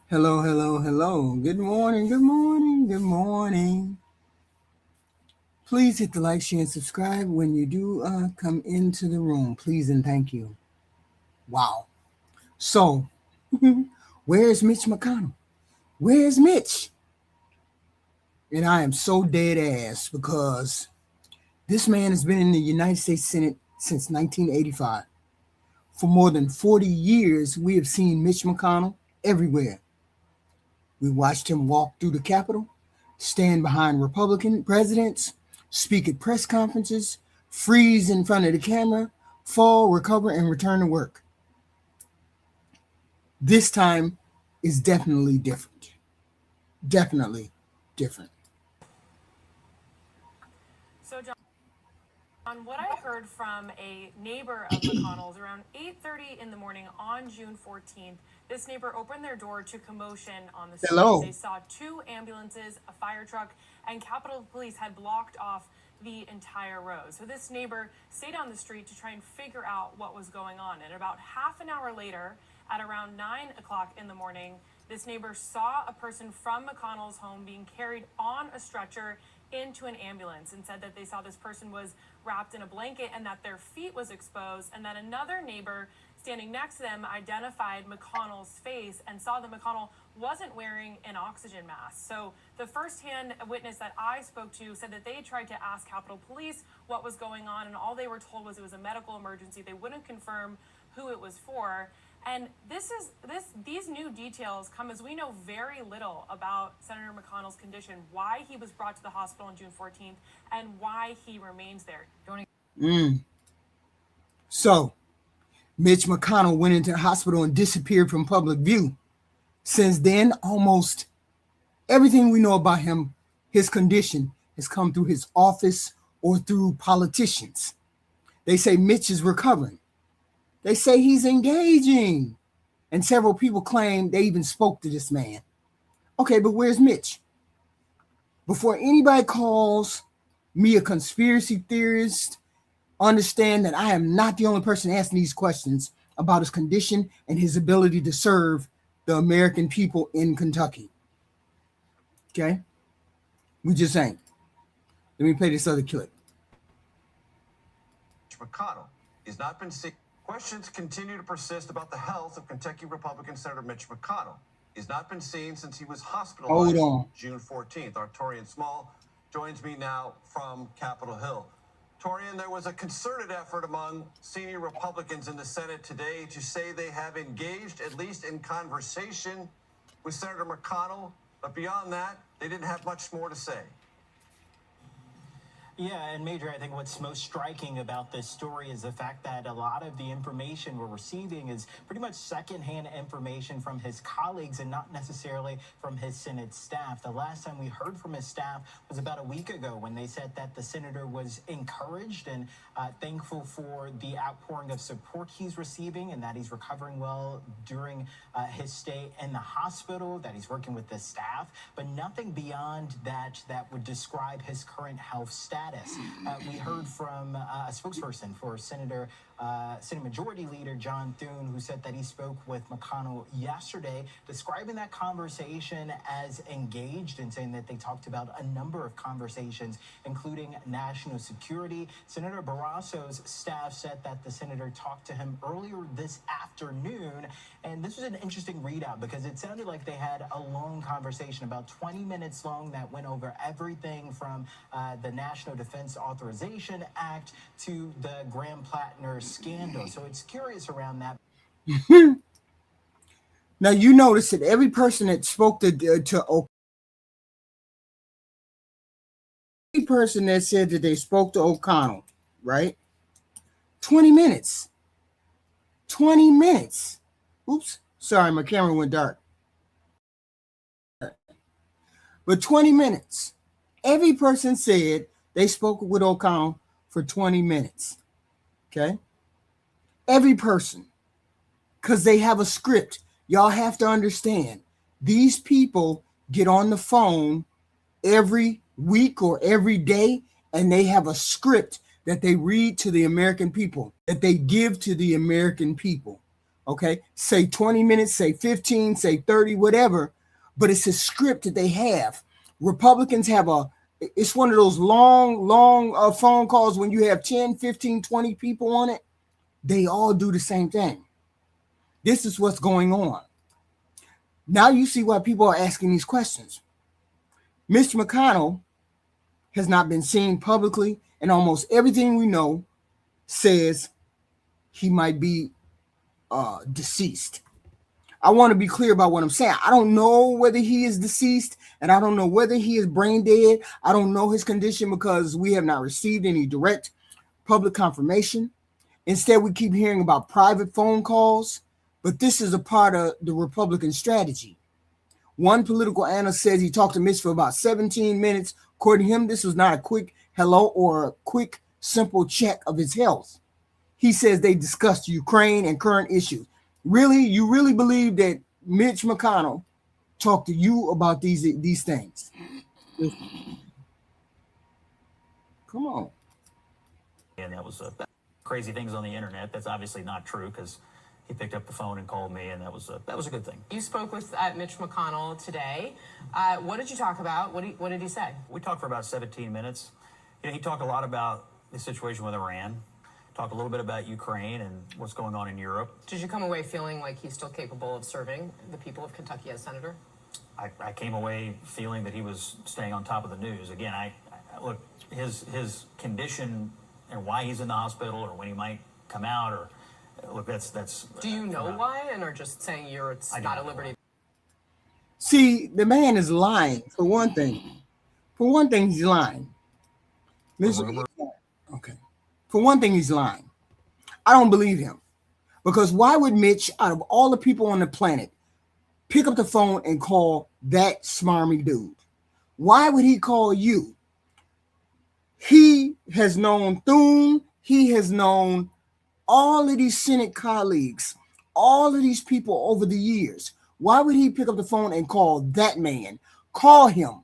Hello, hello, hello. Good morning, good morning, good morning. Please hit the like, share, and subscribe when you do come into the room. Please and thank you. Wow. So, where's Mitch McConnell? Where's Mitch? And I am so dead ass because this man has been in the United States Senate since 1985. For more than 40 years, we have seen Mitch McConnell everywhere. We watched him walk through the Capitol, stand behind Republican presidents, speak at press conferences, freeze in front of the camera, fall, recover, and return to work. This time is definitely different. Definitely different. So, John, what I heard from a neighbor of McConnell's around 8:30 in the morning on June 14th, this neighbor opened their door to commotion on the street. Hello. They saw 2 ambulances, a fire truck, and Capitol Police had blocked off the entire road. So this neighbor stayed on the street to try and figure out what was going on. And about half an hour later, at around 9 o'clock in the morning, this neighbor saw a person from McConnell's home being carried on a stretcher into an ambulance, and said that they saw this person was wrapped in a blanket and that their feet was exposed, and that another neighbor standing next to them identified McConnell's face and saw that McConnell wasn't wearing an oxygen mask. So the firsthand witness that I spoke to said that they tried to ask Capitol Police what was going on, and all they were told was it was a medical emergency. They wouldn't confirm who it was for. And these new details come as we know very little about Senator McConnell's condition, why he was brought to the hospital on June 14th, and why he remains there. So, Mitch McConnell went into the hospital and disappeared from public view. Since then, almost everything we know about him, his condition, has come through his office or through politicians. They say Mitch is recovering. They say he's engaging. And several people claim they even spoke to this man. Okay, but where's Mitch? Before anybody calls me a conspiracy theorist, understand that I am not the only person asking these questions about his condition and his ability to serve the American people in Kentucky. Okay? We just ain't. Let me play this other clip. McConnell has not been sick. Questions continue to persist about the health of Kentucky Republican Senator Mitch McConnell. He's not been seen since he was hospitalized on June 14th. Our Torian Small joins me now from Capitol Hill. Torian, there was a concerted effort among senior Republicans in the Senate today to say they have engaged, at least in conversation, with Senator McConnell. But beyond that, they didn't have much more to say. Yeah, and Major, I think what's most striking about this story is the fact that a lot of the information we're receiving is pretty much secondhand information from his colleagues and not necessarily from his Senate staff. The last time we heard from his staff was about a week ago when they said that the senator was encouraged and thankful for the outpouring of support he's receiving and that he's recovering well during his stay in the hospital, that he's working with the staff, but nothing beyond that would describe his current health status. We heard from a spokesperson for Senate Majority Leader John Thune, who said that he spoke with McConnell yesterday, describing that conversation as engaged and saying that they talked about a number of conversations, including national security. Senator Barrasso's staff said that the senator talked to him earlier this afternoon, and this was an interesting readout because it sounded like they had a long conversation, about 20 minutes long, that went over everything from the National Defense Authorization Act to the Graham Plattner scandal. So it's curious around that. Now, you notice that every person that spoke to every person that said that they spoke to O'Connell, right? 20 minutes. 20 minutes. Oops, sorry, my camera went dark. But 20 minutes. Every person said they spoke with O'Connell for 20 minutes. Okay? Every person. Because they have a script. Y'all have to understand. These people get on the phone every week or every day, and they have a script that they read to the American people, that they give to the American people. Okay? Say 20 minutes, say 15, say 30, whatever. But it's a script that they have. Republicans have it's one of those long phone calls when you have 10, 15, 20 people on it. They all do the same thing. This is what's going on. Now you see why people are asking these questions. Mitch McConnell has not been seen publicly, and almost everything we know says he might be deceased. I want to be clear about what I'm saying. I don't know whether he is deceased, and I don't know whether he is brain dead. I don't know his condition because we have not received any direct public confirmation. Instead, we keep hearing about private phone calls, but this is a part of the Republican strategy. One political analyst says he talked to Mitch for about 17 minutes. According to him, this was not a quick hello or a quick, simple check of his health. He says they discussed Ukraine and current issues. Really? You really believe that Mitch McConnell talked to you about these things? Come on. And that was crazy things on the internet. That's obviously not true because he picked up the phone and called me, and that was a good thing. You spoke with Mitch McConnell today. What did you talk about? What did he say? We talked for about 17 minutes. You know, he talked a lot about the situation with Iran, talked a little bit about Ukraine and what's going on in Europe. Did you come away feeling like he's still capable of serving the people of Kentucky as senator? I came away feeling that he was staying on top of the news. Again, I look, his condition and why he's in the hospital or when he might come out or look, that's. Do you know why, and are just saying it's not at liberty? See, the man is lying for one thing. For one thing, he's lying. Okay. For one thing, he's lying. I don't believe him. Because why would Mitch, out of all the people on the planet, pick up the phone and call that smarmy dude? Why would he call you? He has known Thune. He has known all of these Senate colleagues, all of these people over the years. Why would he pick up the phone and call that man? Call him.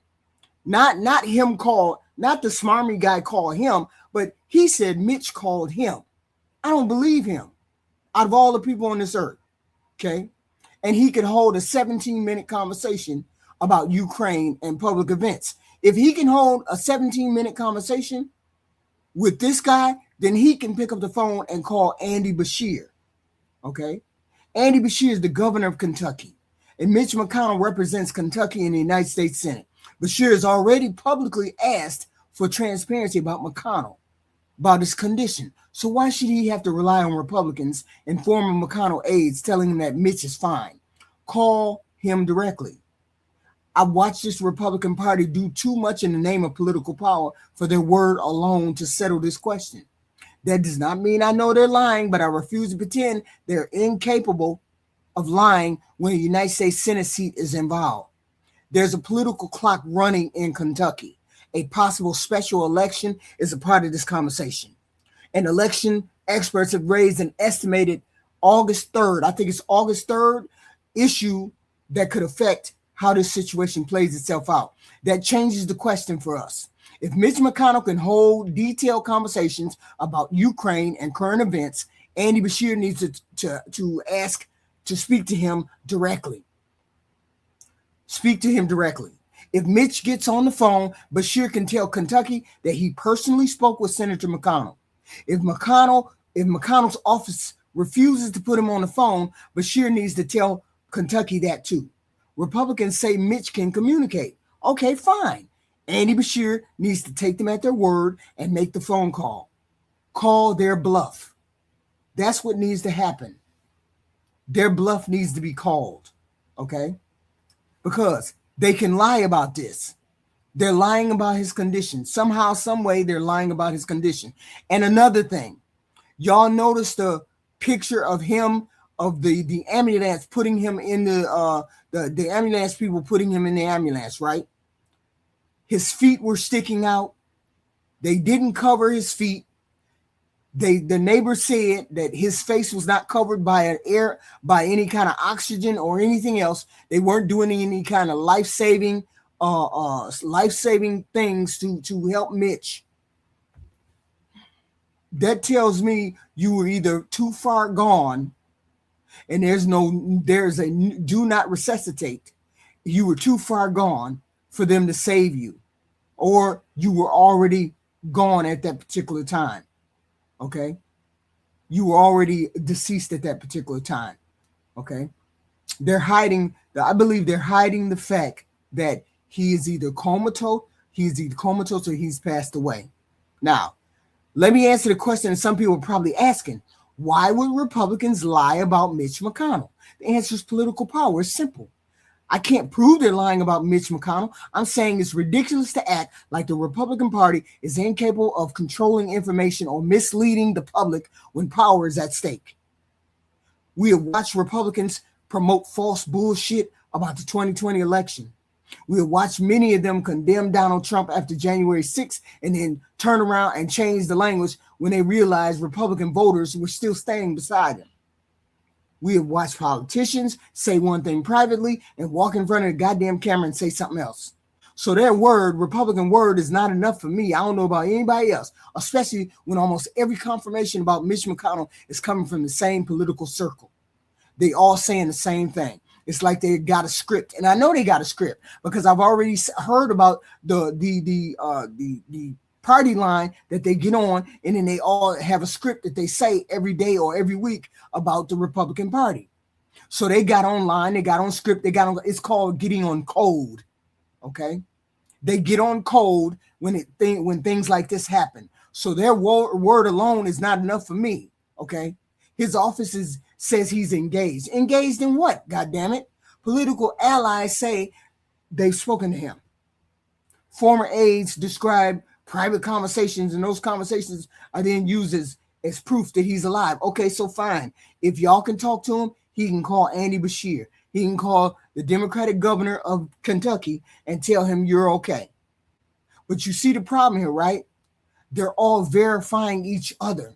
Not him call, not the smarmy guy call him, but he said Mitch called him. I don't believe him. Out of all the people on this earth, okay? And he could hold a 17-minute conversation about Ukraine and public events. If he can hold a 17-minute conversation with this guy, then he can pick up the phone and call Andy Beshear, okay? Andy Beshear is the governor of Kentucky, and Mitch McConnell represents Kentucky in the United States Senate. Beshear has already publicly asked for transparency about McConnell, about his condition. So why should he have to rely on Republicans and former McConnell aides telling him that Mitch is fine? Call him directly. I watched this Republican Party do too much in the name of political power for their word alone to settle this question. That does not mean I know they're lying, but I refuse to pretend they're incapable of lying when a United States Senate seat is involved. There's a political clock running in Kentucky. A possible special election is a part of this conversation. And election experts have raised an estimated August 3rd, I think it's August 3rd, issue that could affect how this situation plays itself out. That changes the question for us. If Mitch McConnell can hold detailed conversations about Ukraine and current events, Andy Beshear needs to ask to speak to him directly. Speak to him directly. If Mitch gets on the phone, Bashir can tell Kentucky that he personally spoke with Senator McConnell. If McConnell's office refuses to put him on the phone, Bashir needs to tell Kentucky that too. Republicans say Mitch can communicate. Okay, fine. Andy Bashir needs to take them at their word and make the phone call. Call their bluff. That's what needs to happen. Their bluff needs to be called. Okay? Because they can lie about this. They're lying about his condition. Somehow, some way, they're lying about his condition. And another thing, y'all notice the picture of him, of the ambulance putting him in the ambulance people putting him in the ambulance, right? His feet were sticking out. They didn't cover his feet. The neighbor said that his face was not covered by any kind of oxygen or anything else. They weren't doing any kind of life-saving things to help Mitch. That tells me you were either too far gone, and there's a do not resuscitate. You were too far gone for them to save you, or you were already gone at that particular time. Okay, you were already deceased at that particular time. Okay, I believe they're hiding the fact that he is either comatose or he's passed away. Now, let me answer the question that some people are probably asking. Why would Republicans lie about Mitch McConnell? The answer is political power. It's simple. I can't prove they're lying about Mitch McConnell. I'm saying it's ridiculous to act like the Republican Party is incapable of controlling information or misleading the public when power is at stake. We have watched Republicans promote false bullshit about the 2020 election. We have watched many of them condemn Donald Trump after January 6th and then turn around and change the language when they realized Republican voters were still standing beside him. We have watched politicians say one thing privately and walk in front of the goddamn camera and say something else. So their Republican word, is not enough for me. I don't know about anybody else, especially when almost every confirmation about Mitch McConnell is coming from the same political circle. They all saying the same thing. It's like they got a script, and I know they got a script because I've already heard about the party line that they get on, and then they all have a script that they say every day or every week about the Republican Party. So they got online, they got on script, it's called getting on code. Okay, they get on code when things like this happen. So their word alone is not enough for me. Okay, his office says he's engaged. Engaged in what? God damn it! Political allies say they've spoken to him. Former aides describe private conversations, and those conversations are then used as proof that he's alive. Okay, so fine. If y'all can talk to him, he can call Andy Bashir. He can call the Democratic governor of Kentucky and tell him you're okay. But you see the problem here, right? They're all verifying each other.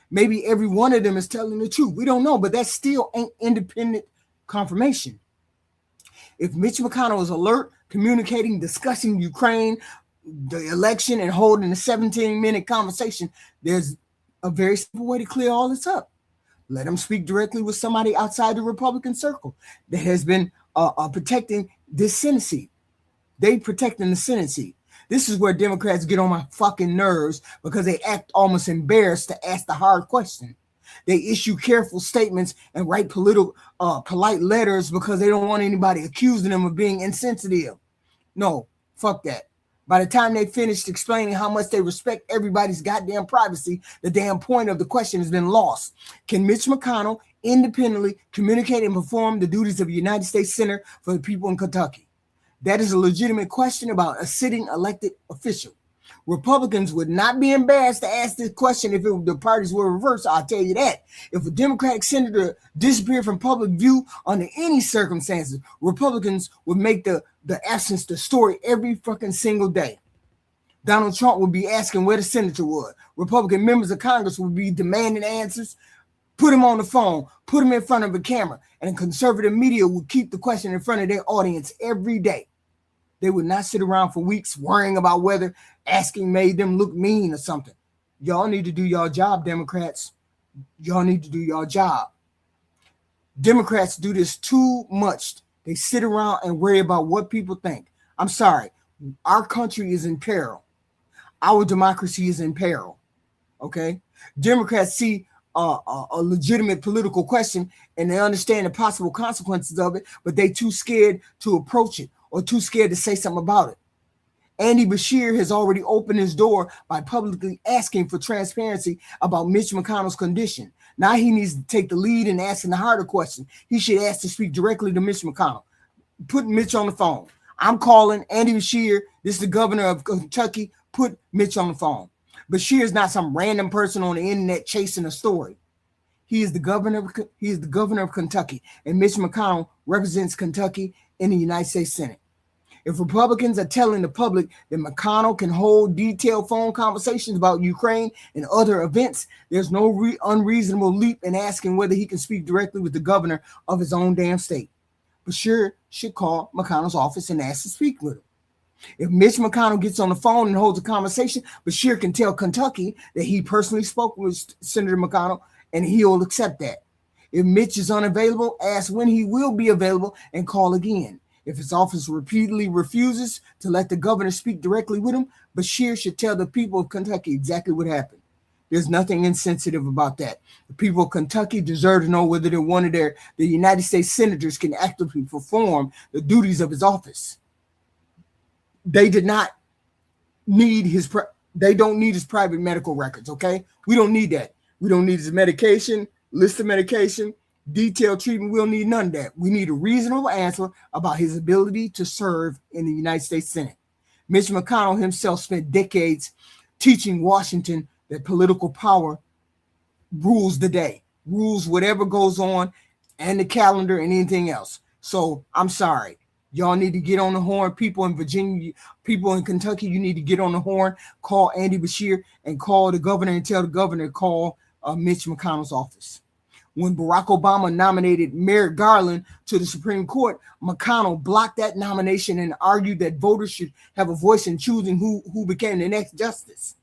Maybe every one of them is telling the truth. We don't know, but that still ain't independent confirmation. If Mitch McConnell is alert, communicating, discussing Ukraine, the election, and holding a 17-minute conversation, there's a very simple way to clear all this up. Let him speak directly with somebody outside the Republican circle that has been protecting this Senate seat. They protecting the Senate seat. This is where Democrats get on my fucking nerves because they act almost embarrassed to ask the hard question. They issue careful statements and write polite letters because they don't want anybody accusing them of being insensitive. No, fuck that. By the time they finished explaining how much they respect everybody's goddamn privacy, the damn point of the question has been lost. Can Mitch McConnell independently communicate and perform the duties of a United States Senator for the people in Kentucky? That is a legitimate question about a sitting elected official. Republicans would not be embarrassed to ask this question if the parties were reversed. I'll tell you that. If a Democratic senator disappeared from public view under any circumstances, Republicans would make the absence the story every fucking single day. Donald Trump would be asking where the senator was. Republican members of Congress would be demanding answers. Put him on the phone, put him in front of a camera, and conservative media would keep the question in front of their audience every day. They would not sit around for weeks worrying about whether asking made them look mean or something. Y'all need to do your job, Democrats. Y'all need to do your job. Democrats do this too much. They sit around and worry about what people think. I'm sorry. Our country is in peril. Our democracy is in peril. Okay? Democrats see a legitimate political question and they understand the possible consequences of it, but they too scared to approach it or too scared to say something about it. Andy Beshear has already opened his door by publicly asking for transparency about Mitch McConnell's condition. Now he needs to take the lead in asking the harder question. He should ask to speak directly to Mitch McConnell. Put Mitch on the phone. I'm calling Andy Beshear. This is the governor of Kentucky. Put Mitch on the phone. Bashir is not some random person on the internet chasing a story. He is the governor of Kentucky, and Mitch McConnell represents Kentucky in the United States Senate. If Republicans are telling the public that McConnell can hold detailed phone conversations about Ukraine and other events, there's no unreasonable leap in asking whether he can speak directly with the governor of his own damn state. Bashir should call McConnell's office and ask to speak with him. If Mitch McConnell gets on the phone and holds a conversation, Bashir can tell Kentucky that he personally spoke with Senator McConnell, and he'll accept that. If Mitch is unavailable, ask when he will be available and call again. If his office repeatedly refuses to let the governor speak directly with him, Bashir should tell the people of Kentucky exactly what happened. There's nothing insensitive about that. The people of Kentucky deserve to know whether the United States senators can actively perform the duties of his office. They did not need they don't need his private medical records, okay? We don't need that. We don't need his medication, list of medication, detailed treatment. We don't need none of that. We need a reasonable answer about his ability to serve in the United States Senate. Mitch McConnell himself spent decades teaching Washington that political power rules the day, rules whatever goes on and the calendar and anything else. So I'm sorry. Y'all need to get on the horn. People in Virginia, people in Kentucky, you need to get on the horn, call Andy Beshear and call the governor and tell the governor to call Mitch McConnell's office. When Barack Obama nominated Merrick Garland to the Supreme Court, McConnell blocked that nomination and argued that voters should have a voice in choosing who became the next justice.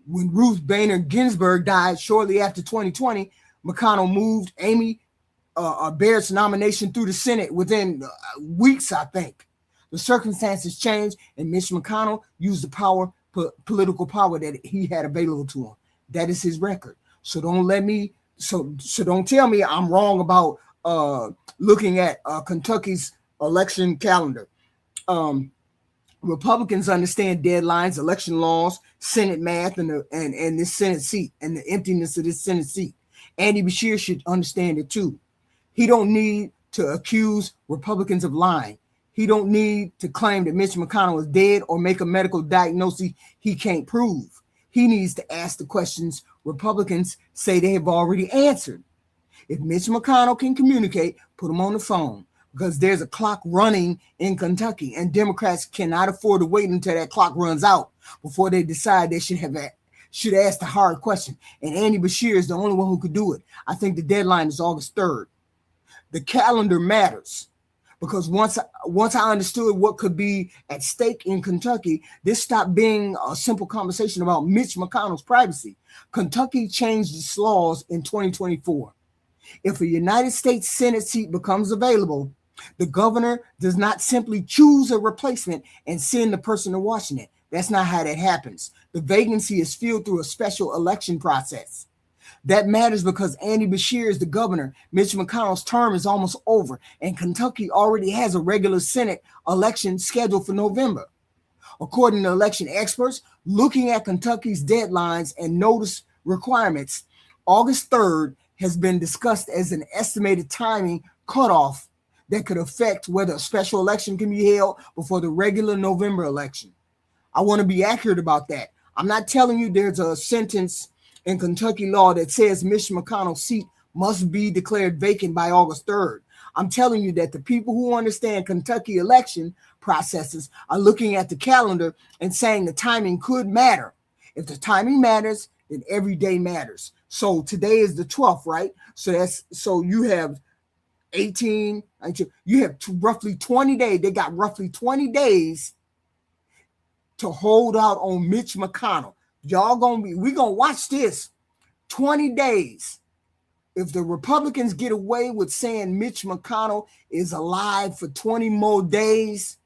When Ruth Bader Ginsburg died shortly after 2020, McConnell moved Amy Barrett's nomination through the Senate within weeks, I think. The circumstances changed, and Mitch McConnell used the political power that he had available to him. That is his record. So don't tell me I'm wrong about looking at Kentucky's election calendar. Republicans understand deadlines, election laws, Senate math, and this Senate seat and the emptiness of this Senate seat. Andy Beshear should understand it too. He don't need to accuse Republicans of lying. He don't need to claim that Mitch McConnell is dead or make a medical diagnosis he can't prove. He needs to ask the questions Republicans say they have already answered. If Mitch McConnell can communicate, put him on the phone, because there's a clock running in Kentucky, and Democrats cannot afford to wait until that clock runs out before they decide they should ask the hard question. And Andy Beshear is the only one who could do it. I think the deadline is August 3rd. The calendar matters, because once I understood what could be at stake in Kentucky, this stopped being a simple conversation about Mitch McConnell's privacy. Kentucky changed its laws in 2024. If a United States Senate seat becomes available, the governor does not simply choose a replacement and send the person to Washington. That's not how that happens. The vacancy is filled through a special election process. That matters because Andy Beshear is the governor. Mitch McConnell's term is almost over, and Kentucky already has a regular Senate election scheduled for November. According to election experts, looking at Kentucky's deadlines and notice requirements, August 3rd has been discussed as an estimated timing cutoff that could affect whether a special election can be held before the regular November election. I want to be accurate about that. I'm not telling you there's a sentence in Kentucky law that says Mitch McConnell's seat must be declared vacant by August 3rd. I'm telling you that the people who understand Kentucky election processes are looking at the calendar and saying the timing could matter. If the timing matters, then every day matters. So today is the 12th, right? So you have 18, you have roughly 20 days. They got roughly 20 days to hold out on Mitch McConnell. We're gonna watch this 20 days. If the Republicans get away with saying Mitch McConnell is alive for 20 more days,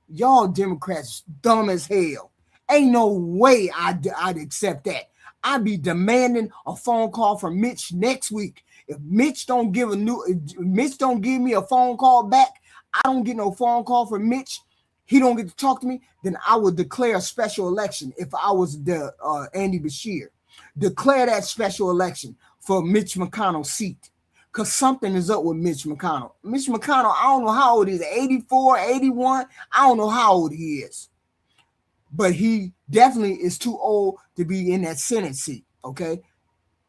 y'all Democrats dumb as hell. Ain't no way I'd accept that. I'd be demanding a phone call from Mitch next week. If Mitch don't give me a phone call back, I don't get no phone call from Mitch, he don't get to talk to me, then I would declare a special election if I was the Andy Beshear. Declare that special election for Mitch McConnell's seat, because something is up with Mitch McConnell. Mitch McConnell, I don't know how old he is, 84, 81, I don't know how old he is. But he definitely is too old to be in that Senate seat, okay?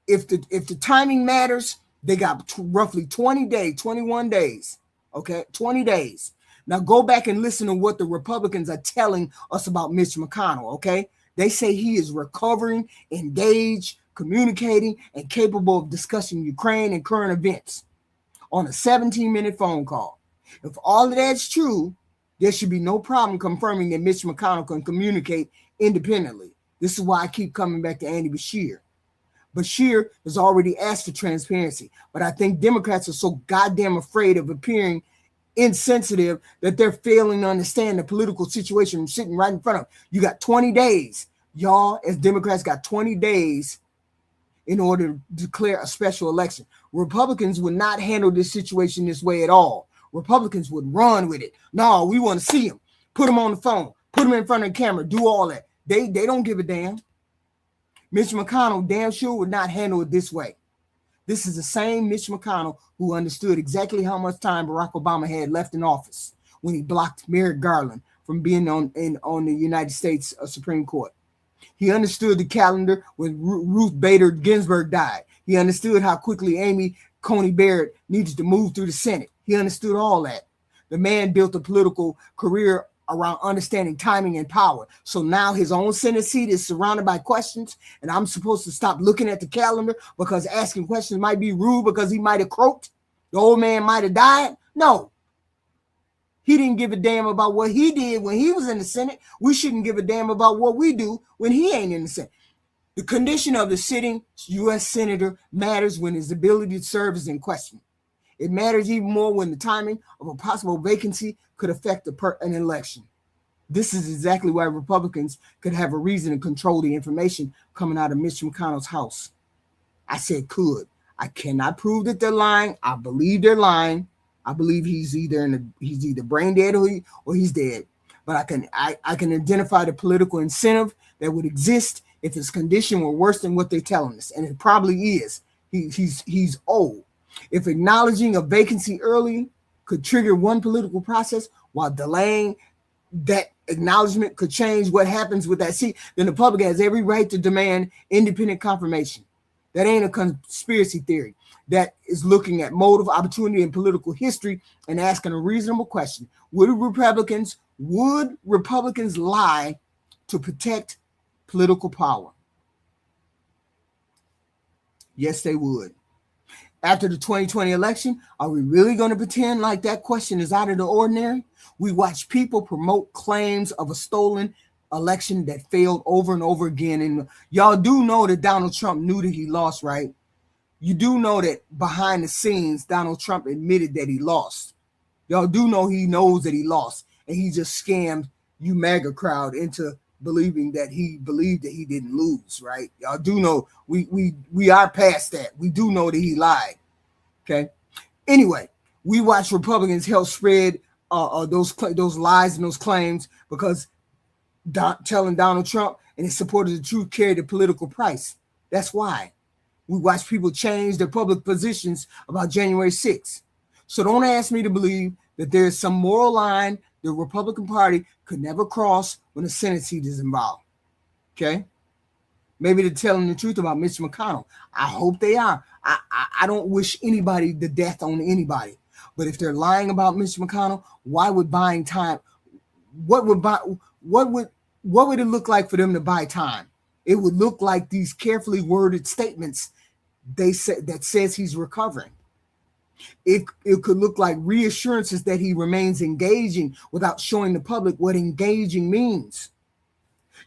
if the timing matters, they got roughly 20 days, 21 days. Okay, 20 days. Now go back and listen to what the Republicans are telling us about Mitch McConnell. Okay, they say he is recovering, engaged, communicating, and capable of discussing Ukraine and current events on a 17-minute phone call. If all of that's true, there should be no problem confirming that Mitch McConnell can communicate independently. This is why I keep coming back to Andy Beshear. Beshear has already asked for transparency, but I think Democrats are so goddamn afraid of appearing insensitive that they're failing to understand the political situation sitting right in front of them. You got 20 days. Y'all, as Democrats, got 20 days in order to declare a special election. Republicans would not handle this situation this way at all. Republicans would run with it. No, we want to see him. Put him on the phone. Put him in front of the camera. Do all that. They don't give a damn. Mitch McConnell damn sure would not handle it this way. This is the same Mitch McConnell who understood exactly how much time Barack Obama had left in office when he blocked Merrick Garland from being on the United States Supreme Court. He understood the calendar when Ruth Bader Ginsburg died. He understood how quickly Amy Coney Barrett needed to move through the Senate. He understood all that. The man built a political career around understanding timing and power. So now his own Senate seat is surrounded by questions, and I'm supposed to stop looking at the calendar because asking questions might be rude because he might have croaked. The old man might have died. No. He didn't give a damn about what he did when he was in the Senate. We shouldn't give a damn about what we do when he ain't in the Senate. The condition of the sitting U.S. Senator matters when his ability to serve is in question. It matters even more when the timing of a possible vacancy could affect an election. This is exactly why Republicans could have a reason to control the information coming out of Mitch McConnell's house. I said could. I cannot prove that they're lying. I believe they're lying. I believe he's either brain dead or he's dead. But I can identify the political incentive that would exist if his condition were worse than what they're telling us, and it probably is. He's old. If acknowledging a vacancy early could trigger one political process while delaying that acknowledgement could change what happens with that seat, then the public has every right to demand independent confirmation. That ain't a conspiracy theory. That is looking at motive, opportunity, and political history and asking a reasonable question. Would Republicans lie to protect political power? Yes, they would. After the 2020 election, are we really going to pretend like that question is out of the ordinary? We watch people promote claims of a stolen election that failed over and over again. And y'all do know that Donald Trump knew that he lost, right? You do know that behind the scenes, Donald Trump admitted that he lost. Y'all do know he knows that he lost, and he just scammed you MAGA crowd into believing that he believed that he didn't lose, right? Y'all do know we are past that. We do know that he lied. Okay. Anyway, we watch Republicans help spread those lies and those claims because telling Donald Trump and his supporters the truth carried the political price. That's why. We watch people change their public positions about January 6th. So don't ask me to believe that there is some moral line the Republican Party could never cross when a Senate seat is involved. Okay? Maybe they're telling the truth about Mitch McConnell. I hope they are. I don't wish anybody the death on anybody. But if they're lying about Mitch McConnell, why would buying time? What would it look like for them to buy time? It would look like these carefully worded statements that says he's recovering. It could look like reassurances that he remains engaging without showing the public what engaging means.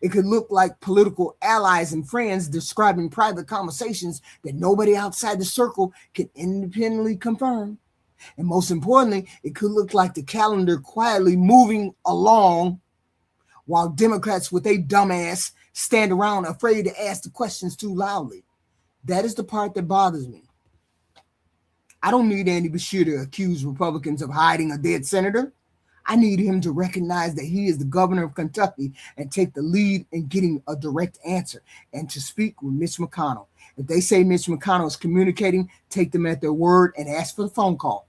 It could look like political allies and friends describing private conversations that nobody outside the circle can independently confirm. And most importantly, it could look like the calendar quietly moving along while Democrats with their dumbass stand around afraid to ask the questions too loudly. That is the part that bothers me. I don't need Andy Bashir to accuse Republicans of hiding a dead senator. I need him to recognize that he is the governor of Kentucky and take the lead in getting a direct answer and to speak with Mitch McConnell. If they say Mitch McConnell is communicating, take them at their word and ask for the phone call.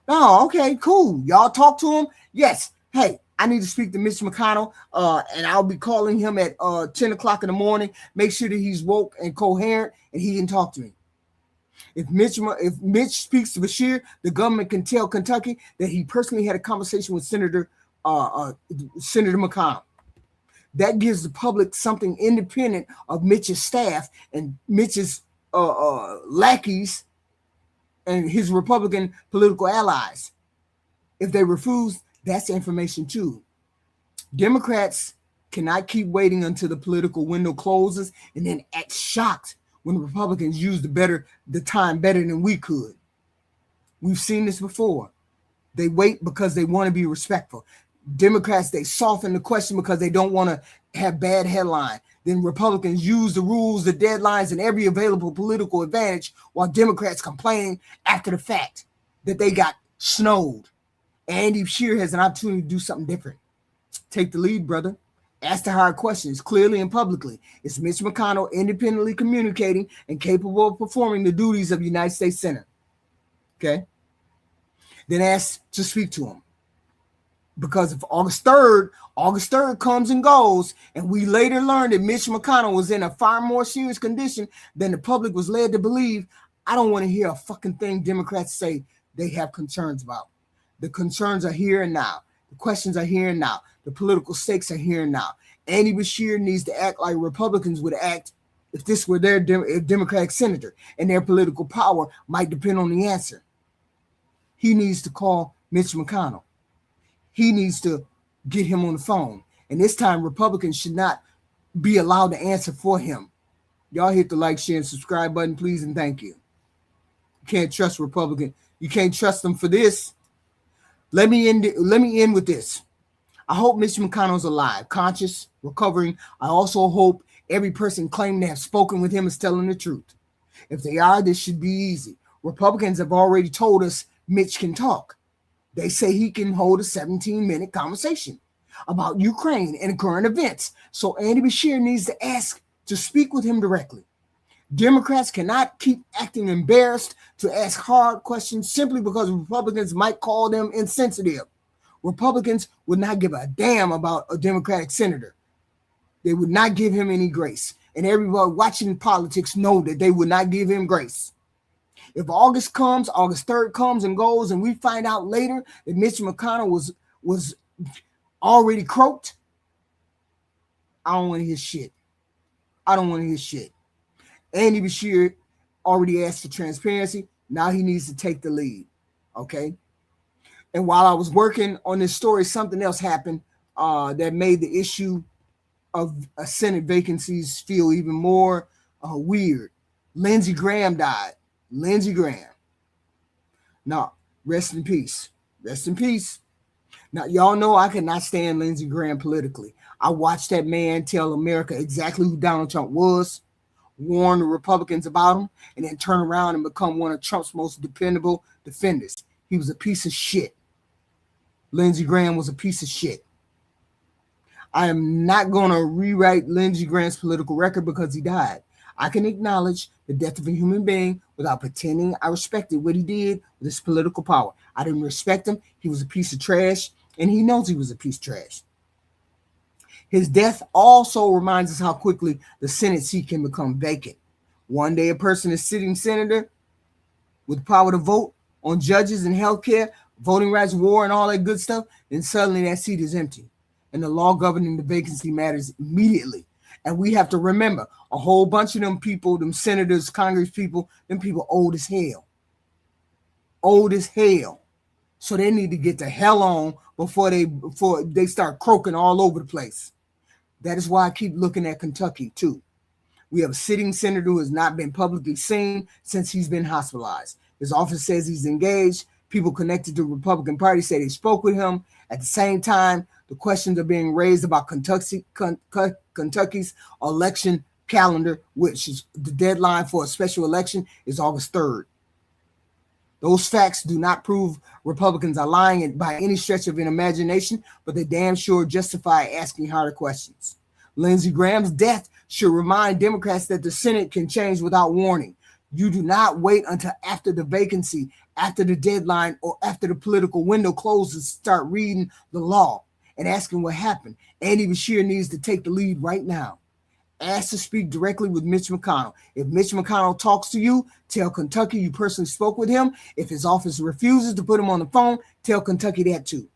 Oh, okay, cool. Y'all talk to him? Yes. Hey, I need to speak to Mitch McConnell, and I'll be calling him at 10 o'clock in the morning. Make sure that he's woke and coherent, and he can talk to me. If Mitch speaks to Bashir, the government can tell Kentucky that he personally had a conversation with Senator McConnell. That gives the public something independent of Mitch's staff and Mitch's lackeys and his Republican political allies. If they refuse, that's information too. Democrats cannot keep waiting until the political window closes and then act shocked when Republicans use the time better than we could. We've seen this before. They wait because they want to be respectful. Democrats, they soften the question because they don't want to have bad headline. Then Republicans use the rules, the deadlines, and every available political advantage, while Democrats complain after the fact that they got snowed. Andy Beshear has an opportunity to do something different. Take the lead, brother. Ask the hard questions clearly and publicly. Is Mitch McConnell independently communicating and capable of performing the duties of United States Senator? Okay. Then ask to speak to him. Because if August 3rd comes and goes, and we later learned that Mitch McConnell was in a far more serious condition than the public was led to believe, I don't want to hear a fucking thing Democrats say they have concerns about. The concerns are here and now. The questions are here and now. The political stakes are here and now. Andy Beshear needs to act like Republicans would act if this were their Democratic senator, and their political power might depend on the answer. He needs to call Mitch McConnell. He needs to get him on the phone. And this time, Republicans should not be allowed to answer for him. Y'all hit the like, share, and subscribe button, please, and thank you. You can't trust Republicans. You can't trust them for this. Let me end with this. I hope Mitch McConnell's alive, conscious, recovering. I also hope every person claiming to have spoken with him is telling the truth. If they are, this should be easy. Republicans have already told us Mitch can talk. They say he can hold a 17-minute conversation about Ukraine and current events. So Andy Beshear needs to ask to speak with him directly. Democrats cannot keep acting embarrassed to ask hard questions simply because Republicans might call them insensitive. Republicans would not give a damn about a Democratic senator. They would not give him any grace. And everybody watching politics know that they would not give him grace. If August 3rd comes and goes, and we find out later that Mitch McConnell was already croaked, I don't want to hear shit. I don't want to hear shit. Andy Beshear already asked for transparency. Now he needs to take the lead. Okay. And while I was working on this story, something else happened that made the issue of Senate vacancies feel even more weird. Lindsey Graham died. Lindsey Graham. Now, rest in peace. Rest in peace. Now, y'all know I could not stand Lindsey Graham politically. I watched that man tell America exactly who Donald Trump was, warn the Republicans about him, and then turn around and become one of Trump's most dependable defenders. He was a piece of shit. Lindsey Graham was a piece of shit. I am not going to rewrite Lindsey Graham's political record because he died. I can acknowledge the death of a human being without pretending I respected what he did with his political power. I didn't respect him. He was a piece of trash, and he knows he was a piece of trash. His death also reminds us how quickly the Senate seat can become vacant. One day a person is sitting senator with power to vote on judges and healthcare, voting rights, war, and all that good stuff, then suddenly that seat is empty. And the law governing the vacancy matters immediately. And we have to remember, a whole bunch of them people, them senators, Congress people, them people old as hell. Old as hell. So they need to get the hell on before they start croaking all over the place. That is why I keep looking at Kentucky too. We have a sitting senator who has not been publicly seen since he's been hospitalized. His office says he's engaged. People connected to the Republican Party say they spoke with him. At the same time, the questions are being raised about Kentucky's election calendar, which is the deadline for a special election is August 3rd. Those facts do not prove Republicans are lying by any stretch of an imagination, but they damn sure justify asking harder questions. Lindsey Graham's death should remind Democrats that the Senate can change without warning. You do not wait until after the vacancy, after the deadline, or after the political window closes to start reading the law. and asking what happened. Andy Beshear needs to take the lead right now. Ask to speak directly with Mitch McConnell. If Mitch McConnell talks to you, tell Kentucky you personally spoke with him. If his office refuses to put him on the phone, tell Kentucky that too.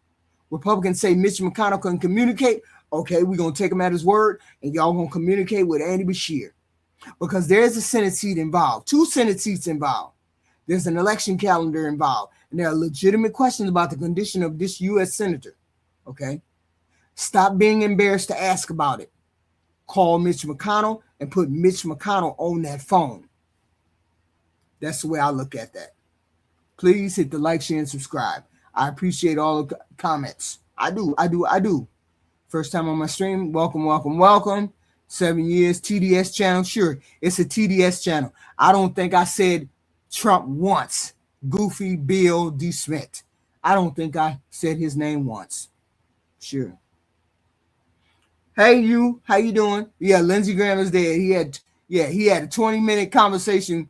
Republicans say Mitch McConnell couldn't communicate. Okay, we're going to take him at his word, and y'all going to communicate with Andy Beshear. Because there's a Senate seat involved, 2 Senate seats involved. There's an election calendar involved, and there are legitimate questions about the condition of this U.S. senator. Okay? Stop being embarrassed to ask about it. Call Mitch McConnell and put Mitch McConnell on that phone. That's the way I look at that. Please hit the like, share, and subscribe. I appreciate all the comments. I do. First time on my stream, welcome. 7 years, TDS channel. Sure, it's a TDS channel. I don't think I said Trump once. Goofy Bill D. Smith. I don't think I said his name once. Sure. Hey, you, how you doing? Yeah, Lindsey Graham is there. He had a 20-minute conversation.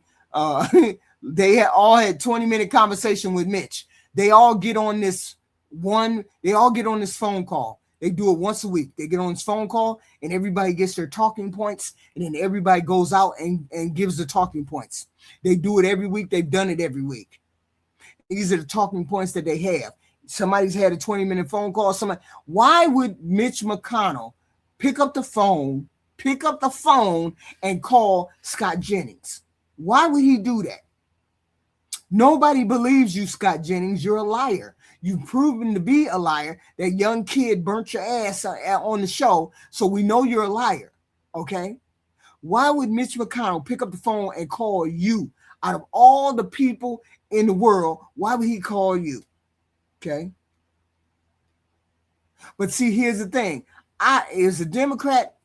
They all had 20-minute conversation with Mitch. They all get on this phone call. They do it once a week. They get on this phone call and everybody gets their talking points, and then everybody goes out and gives the talking points. They do it every week. They've done it every week. These are the talking points that they have. Somebody's had a 20-minute phone call. Why would Mitch McConnell pick up the phone and call Scott Jennings? Why would he do that? Nobody believes you, Scott Jennings. You're a liar. You've proven to be a liar. That young kid burnt your ass on the show, so we know you're a liar, okay? Why would Mitch McConnell pick up the phone and call you? Out of all the people in the world, why would he call you, okay? But see, here's the thing. As a Democrat,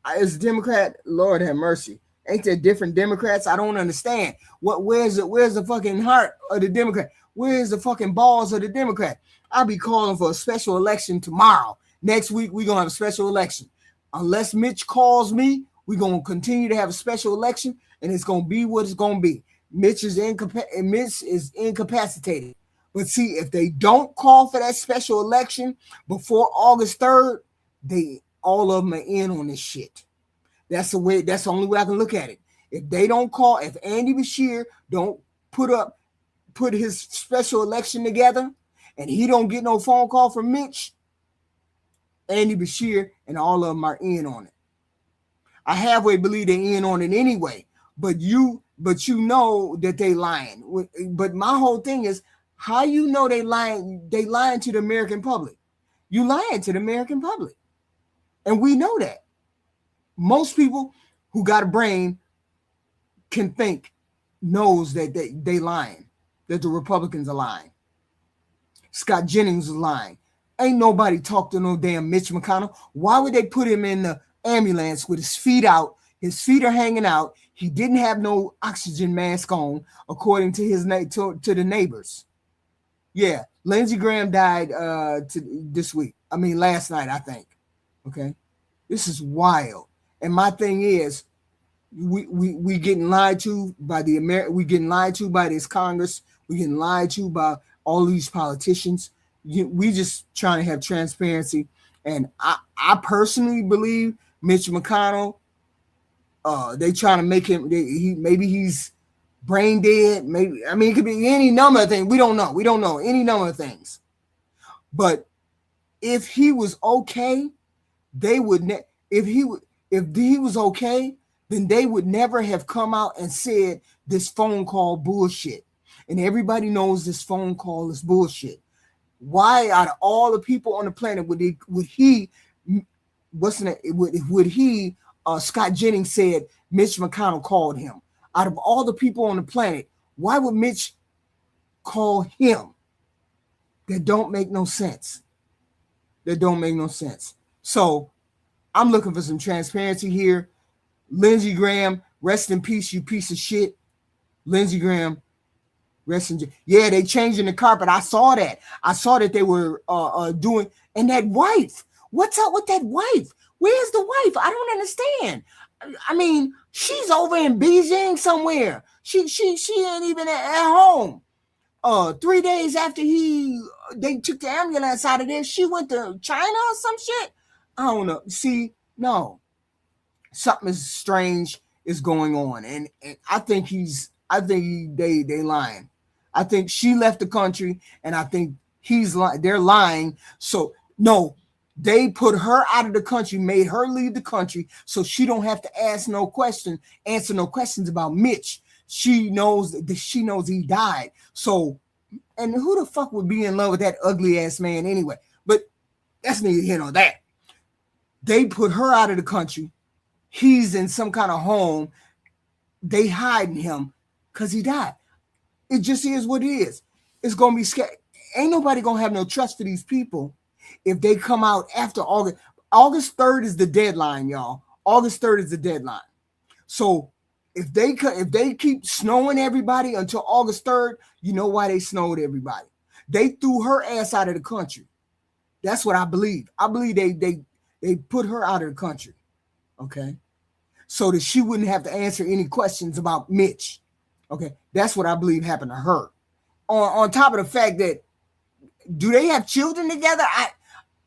as a Democrat, Lord have mercy. Ain't there different Democrats? I don't understand. Where's the fucking heart of the Democrat? Where's the fucking balls of the Democrat? I'll be calling for a special election tomorrow. Next week, we're going to have a special election. Unless Mitch calls me, we're going to continue to have a special election, and it's going to be what it's going to be. Mitch is incapacitated. But see, if they don't call for that special election before August 3rd, all of them are in on this shit. That's the only way I can look at it. If they don't call, if Andy Beshear don't put his special election together and he don't get no phone call from Mitch, Andy Beshear and all of them are in on it. I halfway believe they're in on it anyway, but you know that they lying. But my whole thing is, how you know they lying to the American public? You lying to the American public. And we know that. Most people who got a brain can think, knows that they lying, that the Republicans are lying. Scott Jennings is lying. Ain't nobody talked to no damn Mitch McConnell. Why would they put him in the ambulance with his feet out? His feet are hanging out. He didn't have no oxygen mask on, according to to the neighbors. Yeah, Lindsey Graham died last night, I think. Okay, this is wild. And my thing is, we getting lied to by we getting lied to by this Congress. We getting lied to by all these politicians. We just trying to have transparency. And I personally believe Mitch McConnell, they trying to make him, maybe he's brain dead. Maybe, it could be any number of things. We don't know any number of things. But if he was okay, if he was okay, then they would never have come out and said this phone call bullshit. And everybody knows this phone call is bullshit. Why, out of all the people on the planet, Scott Jennings said Mitch McConnell called him? Out of all the people on the planet, why would Mitch call him? That don't make no sense. So I'm looking for some transparency here. Lindsey Graham, rest in peace, you piece of shit. Lindsey Graham, rest in peace. Yeah, they changing the carpet. I saw that they were doing. And that wife, what's up with that wife? Where's the wife? I don't understand. She's over in Beijing somewhere. She ain't even at home. 3 days after they took the ambulance out of there, she went to China or some shit. I don't know. See, no, something is strange is going on, and I think they lying. I think she left the country, and I think they're lying. So no, they put her out of the country, made her leave the country, so she don't have to answer no questions about Mitch. She knows he died. So, and who the fuck would be in love with that ugly ass man anyway? But that's neither here nor there. They put her out of the country. He's in some kind of home. They hiding him because he died. It just is what it is. It's gonna be scary. Ain't nobody gonna have no trust for these people if they come out after August. August 3rd is the deadline, y'all. August 3rd is the deadline. So if they keep snowing everybody until August 3rd, you know why they snowed everybody. They threw her ass out of the country. That's what I believe. I believe they put her out of the country. Okay. So that she wouldn't have to answer any questions about Mitch. Okay. That's what I believe happened to her. On top of the fact that, do they have children together?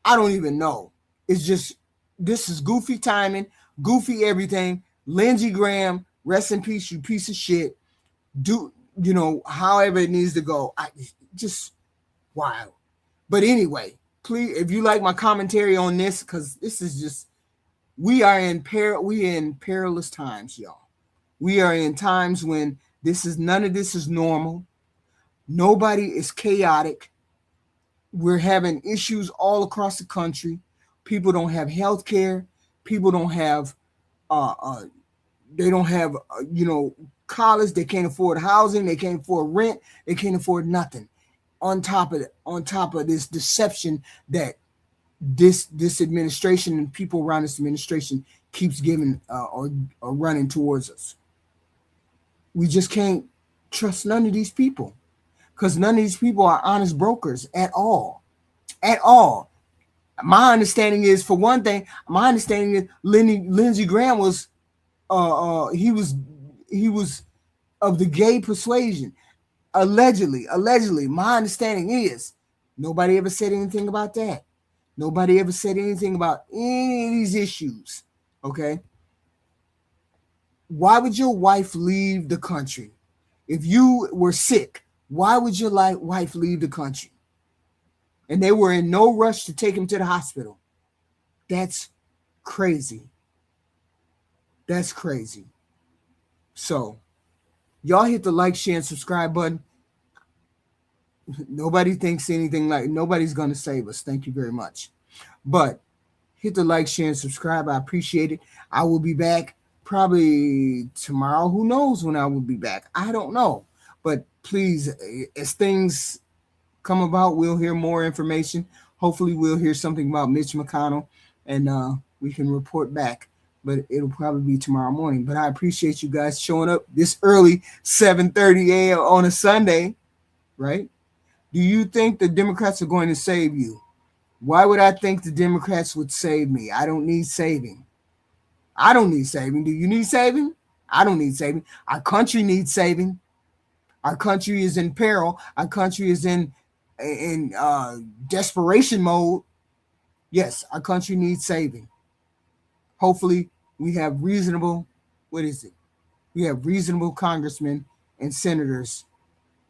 I don't even know. It's just, this is goofy timing, goofy everything. Lindsey Graham, rest in peace, you piece of shit. Do, however it needs to go. Just wild. But anyway, please, if you like my commentary on this, because this is just, we are in perilous times, y'all. We are in times when none of this is normal. Nobody is chaotic. We're having issues all across the country. People don't have health care. People don't have, college. They can't afford housing. They can't afford rent. They can't afford nothing. On top of this deception that this administration and people around this administration keeps giving or running towards us. We just can't trust none of these people, because none of these people are honest brokers at all. At all. My understanding is, for one thing, Lindsey Graham was he was of the gay persuasion. Allegedly. My understanding is nobody ever said anything about that. Nobody ever said anything about any of these issues. Okay. Why would your wife leave the country? If you were sick, why would your wife leave the country? And they were in no rush to take him to the hospital. That's crazy. That's crazy. So, y'all hit the like, share, and subscribe button. Nobody thinks anything like, nobody's going to save us. Thank you very much. But hit the like, share, and subscribe. I appreciate it. I will be back probably tomorrow. Who knows when I will be back? I don't know. But please, as things come about, we'll hear more information. Hopefully we'll hear something about Mitch McConnell, and we can report back. But it'll probably be tomorrow morning. But I appreciate you guys showing up this early, 7:30 a.m. on a Sunday, right? Do you think the Democrats are going to save you? Why would I think the Democrats would save me? I don't need saving. I don't need saving. Do you need saving? I don't need saving. Our country needs saving. Our country is in peril. Our country is in desperation mode. Yes, our country needs saving. Hopefully, we have reasonable, we have reasonable congressmen and senators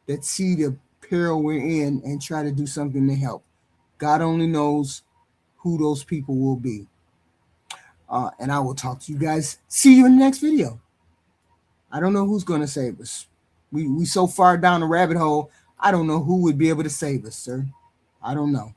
that see the peril we're in and try to do something to help. God only knows who those people will be. And I will talk to you guys. See you in the next video. I don't know who's going to save us. We so far down the rabbit hole, I don't know who would be able to save us, sir. I don't know.